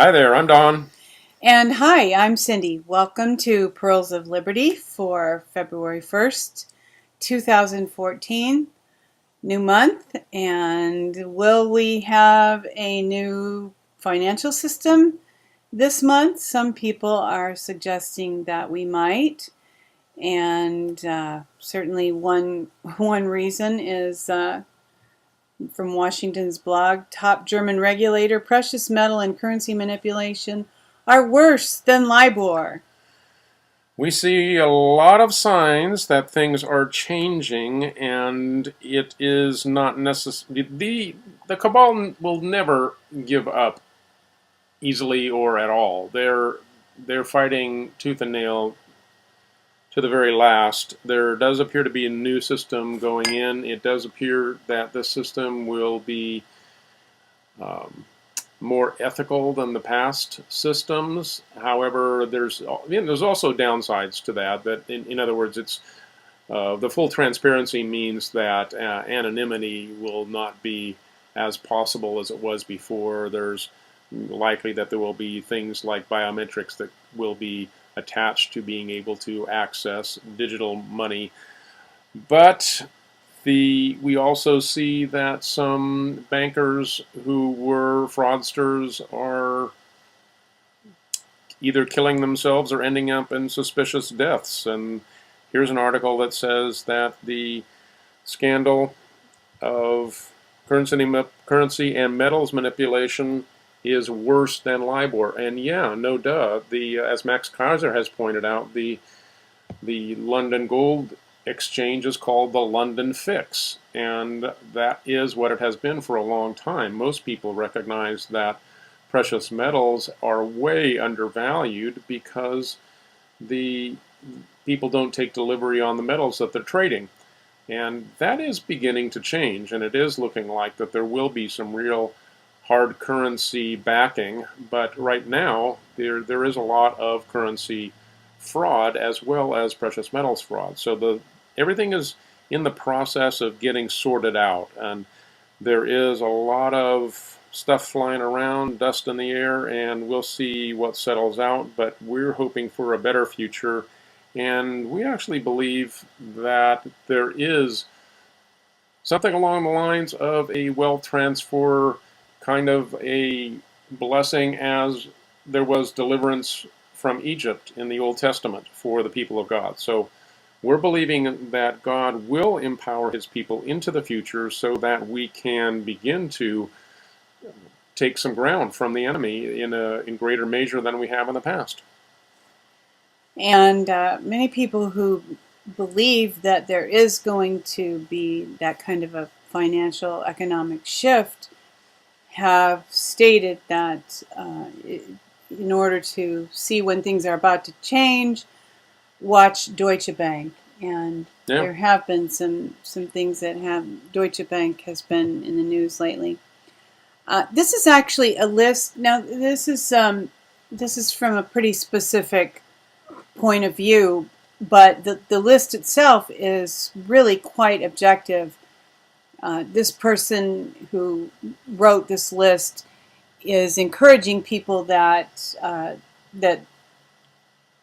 Hi there, I'm Don. And hi, I'm Cindy. Welcome to Pearls of Liberty for February 1st, 2014. New month. And will we have a new financial system this month? Some people are suggesting that we might. And certainly one reason is from Washington's blog, top German regulator, precious metal and currency manipulation are worse than LIBOR. We see a lot of signs that things are changing, and it is not necessary. The cabal will never give up easily or at all. They're fighting tooth and nail to the very last. There does appear to be a new system going in. It does appear that the system will be um, more ethical than the past systems. However, there's also downsides to that. That in other words, it's the full transparency means that anonymity will not be as possible as it was before. There's likely that there will be things like biometrics that will be attached to being able to access digital money. But we also see that some bankers who were fraudsters are either killing themselves or ending up in suspicious deaths. And here's an article that says that the scandal of currency and metals manipulation is worse than LIBOR. And yeah, no duh. As Max Kaiser has pointed out, the London Gold Exchange is called the London Fix, and that is what it has been for a long time. Most people recognize that precious metals are way undervalued because the people don't take delivery on the metals that they're trading. And that is beginning to change, and it is looking like that there will be some real hard currency backing, but right now there is a lot of currency fraud as well as precious metals fraud. So everything is in the process of getting sorted out, and there is a lot of stuff flying around, dust in the air, and we'll see what settles out, but we're hoping for a better future, and we actually believe that there is something along the lines of a wealth transfer, kind of a blessing as there was deliverance from Egypt in the Old Testament for the people of God. So we're believing that God will empower his people into the future so that we can begin to take some ground from the enemy in greater measure than we have in the past. And many people who believe that there is going to be that kind of a financial economic shift have stated that in order to see when things are about to change, watch Deutsche Bank. And Yeah. there have been some things that have Deutsche Bank has been in the news lately. This is actually a list. Now this is from a pretty specific point of view, but the list itself is really quite objective. This person who wrote this list is encouraging people that that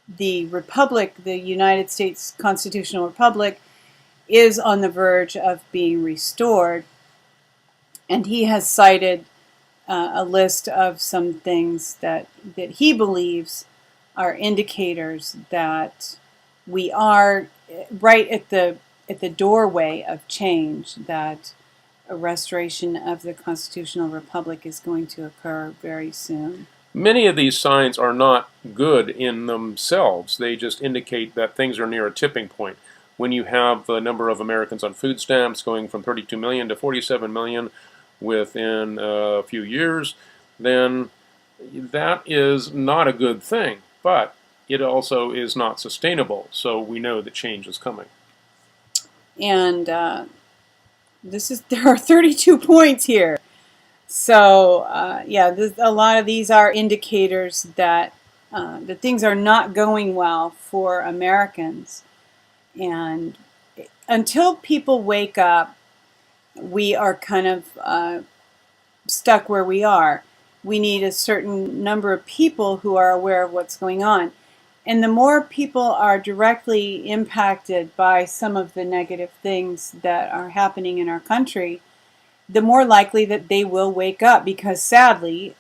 the republic, the United States constitutional republic, is on the verge of being restored, and he has cited a list of some things that he believes are indicators that we are right at the doorway of change, that a restoration of the constitutional republic is going to occur very soon. Many of these signs are not good in themselves. They just indicate that things are near a tipping point. When you have the number of Americans on food stamps going from 32 million to 47 million within a few years, then that is not a good thing. But it also is not sustainable, so we know that change is coming. And there are 32 points here. So a lot of these are indicators that that things are not going well for Americans. And until people wake up, we are kind of stuck where we are. we need a certain number of people who are aware of what's going on. And the more people are directly impacted by some of the negative things that are happening in our country, the more likely that they will wake up, because sadly,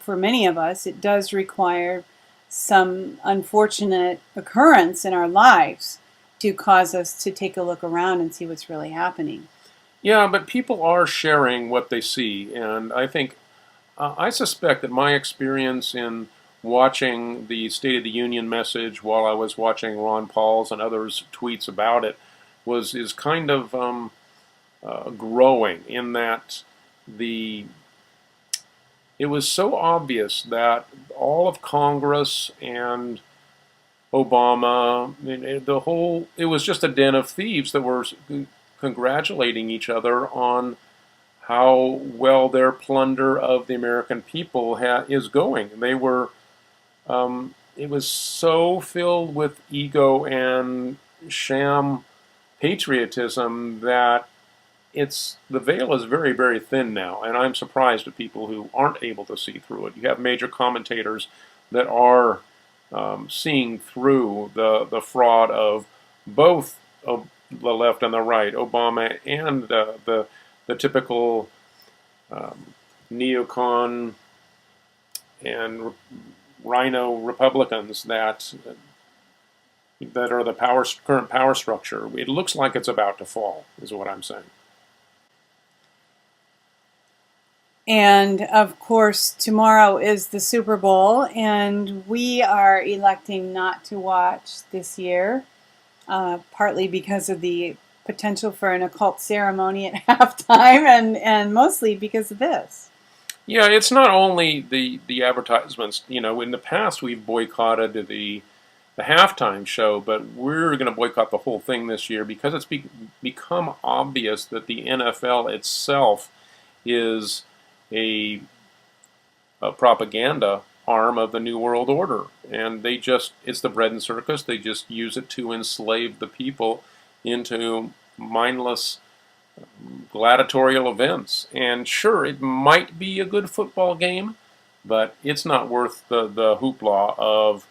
for many of us, it does require some unfortunate occurrence in our lives to cause us to take a look around and see what's really happening. Yeah, but people are sharing what they see, and I think, I suspect that my experience in watching the State of the Union message while I was watching Ron Paul's and others' tweets about it is kind of growing, in that it was so obvious that all of Congress and Obama, it was just a den of thieves that were congratulating each other on how well their plunder of the American people is going. It was so filled with ego and sham patriotism that the veil is very, very thin now, and I'm surprised at people who aren't able to see through it. You have major commentators that are seeing through the fraud of both the left and the right, Obama and the typical neocon and rhino Republicans that are the current power structure. It looks like it's about to fall, is what I'm saying. And of course, tomorrow is the Super Bowl, and we are electing not to watch this year, partly because of the potential for an occult ceremony at halftime, and mostly because of this. Yeah, it's not only the advertisements. In the past we've boycotted the halftime show, but we're going to boycott the whole thing this year because it's become obvious that the NFL itself is a propaganda arm of the New World Order, and it's the bread and circus. They just use it to enslave the people into mindless gladiatorial events. And sure, it might be a good football game, but it's not worth the hoopla of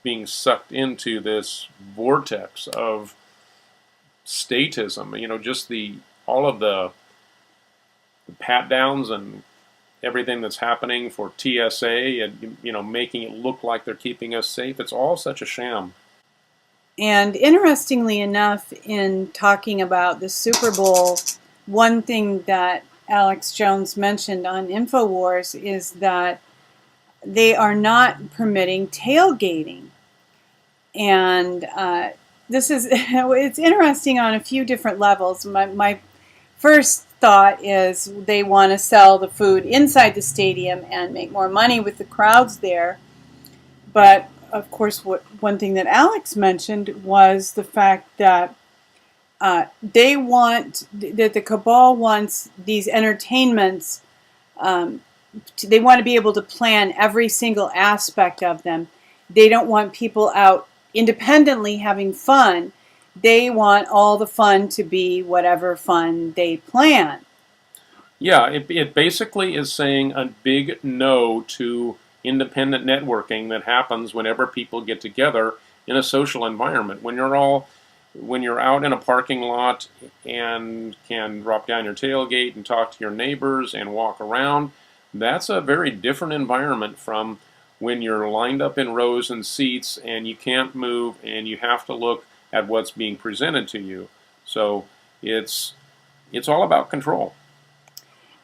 being sucked into this vortex of statism. Just all of the pat downs and everything that's happening for TSA, and making it look like they're keeping us safe. It's all such a sham. And interestingly enough, in talking about the Super Bowl, one thing that Alex Jones mentioned on InfoWars is that they are not permitting tailgating. And it's interesting on a few different levels. My first thought is they want to sell the food inside the stadium and make more money with the crowds there. But of course, one thing that Alex mentioned was the fact that the cabal wants these entertainments. They want to be able to plan every single aspect of them. They don't want people out independently having fun. They want all the fun to be whatever fun they plan. Yeah, it basically is saying a big no to independent networking that happens whenever people get together in a social environment. When you're out in a parking lot and can drop down your tailgate and talk to your neighbors and walk around, that's a very different environment from when you're lined up in rows and seats and you can't move and you have to look at what's being presented to you. So it's all about control.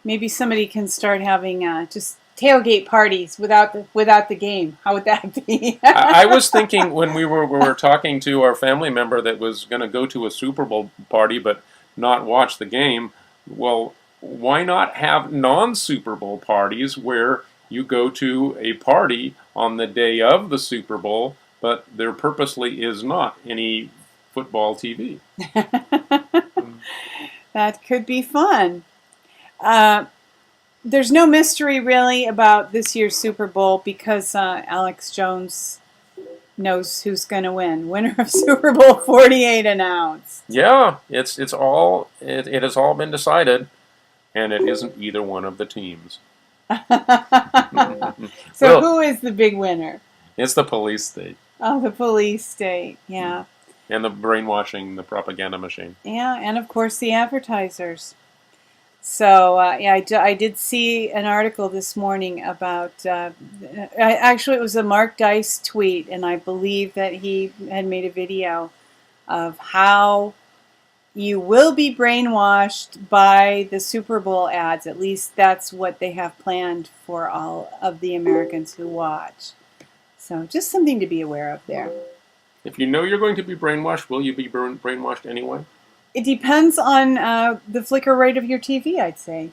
Maybe somebody can start having just tailgate parties without the game. How would that be? I was thinking when we were talking to our family member that was going to go to a Super Bowl party but not watch the game. Well, why not have non-Super Bowl parties where you go to a party on the day of the Super Bowl, but there purposely is not any football TV? That could be fun. There's no mystery really about this year's Super Bowl because Alex Jones knows who's going to win. Winner of Super Bowl 48 announced. Yeah, it has all been decided, and it isn't either one of the teams. So Well, who is the big winner? it's the police state Oh, the police state. Yeah. and the brainwashing, the propaganda machine. Yeah, and of course the advertisers. So yeah, I did see an article this morning about. Actually, it was a Mark Dice tweet, and I believe that he had made a video of how you will be brainwashed by the Super Bowl ads. At least that's what they have planned for all of the Americans who watch. So just something to be aware of there. If you know you're going to be brainwashed, will you be brainwashed anyway? It depends on the flicker rate of your TV, I'd say.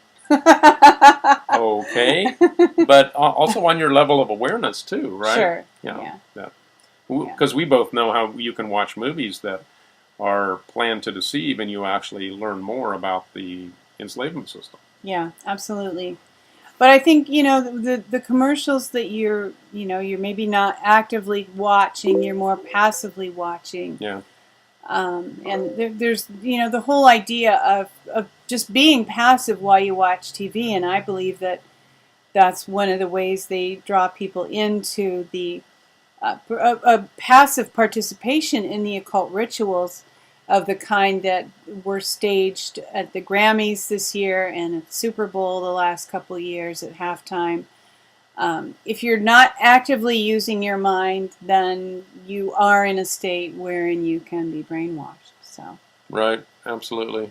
Okay, but also on your level of awareness too, right? Sure. Yeah. Yeah. Because we both know how you can watch movies that are planned to deceive, and you actually learn more about the enslavement system. Yeah, absolutely. But I think, the commercials that you're maybe not actively watching, you're more passively watching. Yeah. And there's the whole idea of just being passive while you watch TV, and I believe that that's one of the ways they draw people into the a passive participation in the occult rituals of the kind that were staged at the Grammys this year and at Super Bowl the last couple of years at halftime. If you're not actively using your mind, then you are in a state wherein you can be brainwashed. Right, absolutely.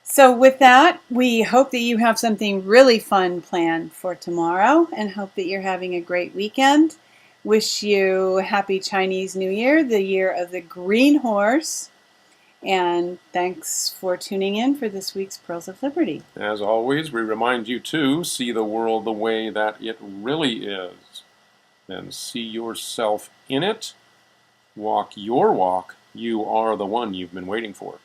So with that, we hope that you have something really fun planned for tomorrow and hope that you're having a great weekend. Wish you happy Chinese New Year, the year of the green horse. And thanks for tuning in for this week's Pearls of Liberty. As always, we remind you to see the world the way that it really is. Then see yourself in it. Walk your walk. You are the one you've been waiting for.